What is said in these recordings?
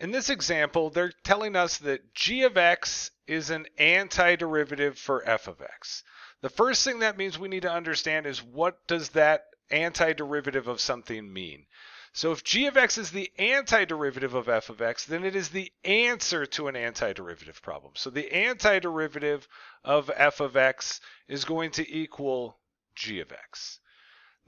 In this example, they're telling us that g of x is an antiderivative for f of x. The first thing that means we need to understand is what does that antiderivative of something mean? So if g of x is the antiderivative of f of x, then it is the answer to an antiderivative problem. So the antiderivative of f of x is going to equal g of x.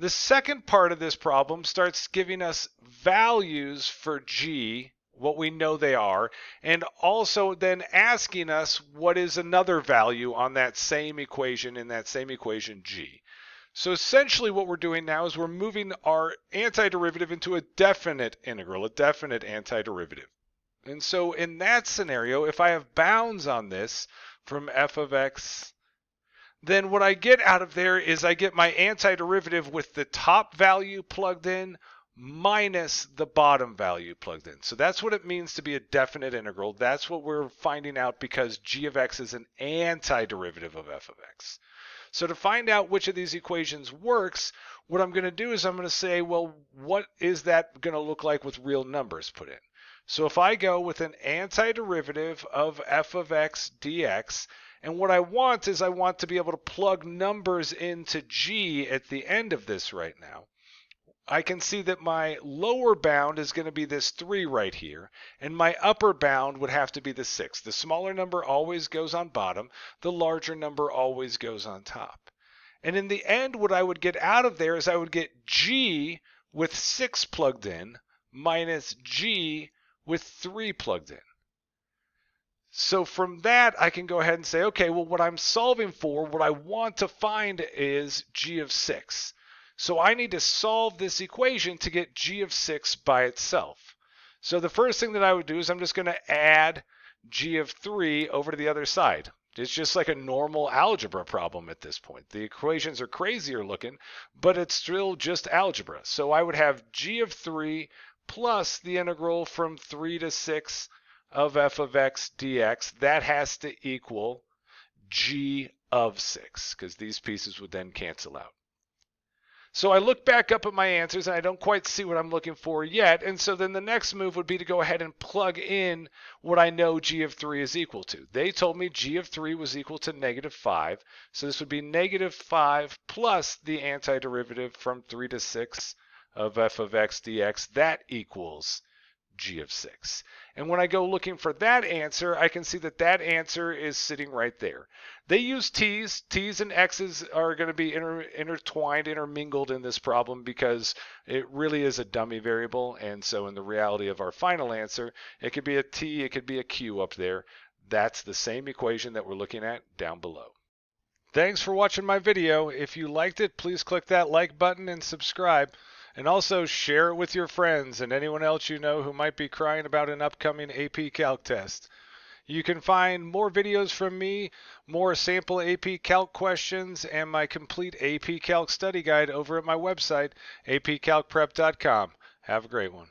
The second part of this problem starts giving us values for g, what we know they are, and also then asking us what is another value on that same equation, in that same equation g. So essentially what we're doing now is we're moving our antiderivative into a definite integral, a definite antiderivative. And so in that scenario, if I have bounds on this from f of x, then what I get out of there is I get my antiderivative with the top value plugged in minus the bottom value plugged in. So that's what it means to be a definite integral. That's what we're finding out because g of x is an antiderivative of f of x. So to find out which of these equations works, what I'm going to do is I'm going to say, well, what is that going to look like with real numbers put in? So if I go with an antiderivative of f of x dx, and what I want is I want to be able to plug numbers into g at the end of this right now. I can see that my lower bound is going to be this 3 right here, and my upper bound would have to be the 6. The smaller number always goes on bottom, the larger number always goes on top. And in the end, what I would get out of there is I would get g with 6 plugged in minus g with 3 plugged in. So from that, I can go ahead and say, okay, well, what I'm solving for, what I want to find is g of 6. So I need to solve this equation to get g of 6 by itself. So the first thing that I would do is I'm just going to add g of 3 over to the other side. It's just like a normal algebra problem at this point. The equations are crazier looking, but it's still just algebra. So I would have g of 3 plus the integral from 3 to 6 of f of x dx. That has to equal g of 6, because these pieces would then cancel out. So I look back up at my answers and I don't quite see what I'm looking for yet. And so then the next move would be to go ahead and plug in what I know g of 3 is equal to. They told me g of 3 was equal to -5. So this would be -5 plus the antiderivative from 3 to 6 of f of x dx. That equals g of 6. And when I go looking for that answer, I can see that that answer is sitting right there. They use t's. T's and x's are going to be intertwined, intermingled in this problem because it really is a dummy variable. And so in the reality of our final answer, it could be a t, it could be a q up there. That's the same equation that we're looking at down below. Thanks for watching my video. If you liked it, please click that like button and subscribe. And also share it with your friends and anyone else you know who might be crying about an upcoming AP Calc test. You can find more videos from me, more sample AP Calc questions, and my complete AP Calc study guide over at my website, apcalcprep.com. Have a great one.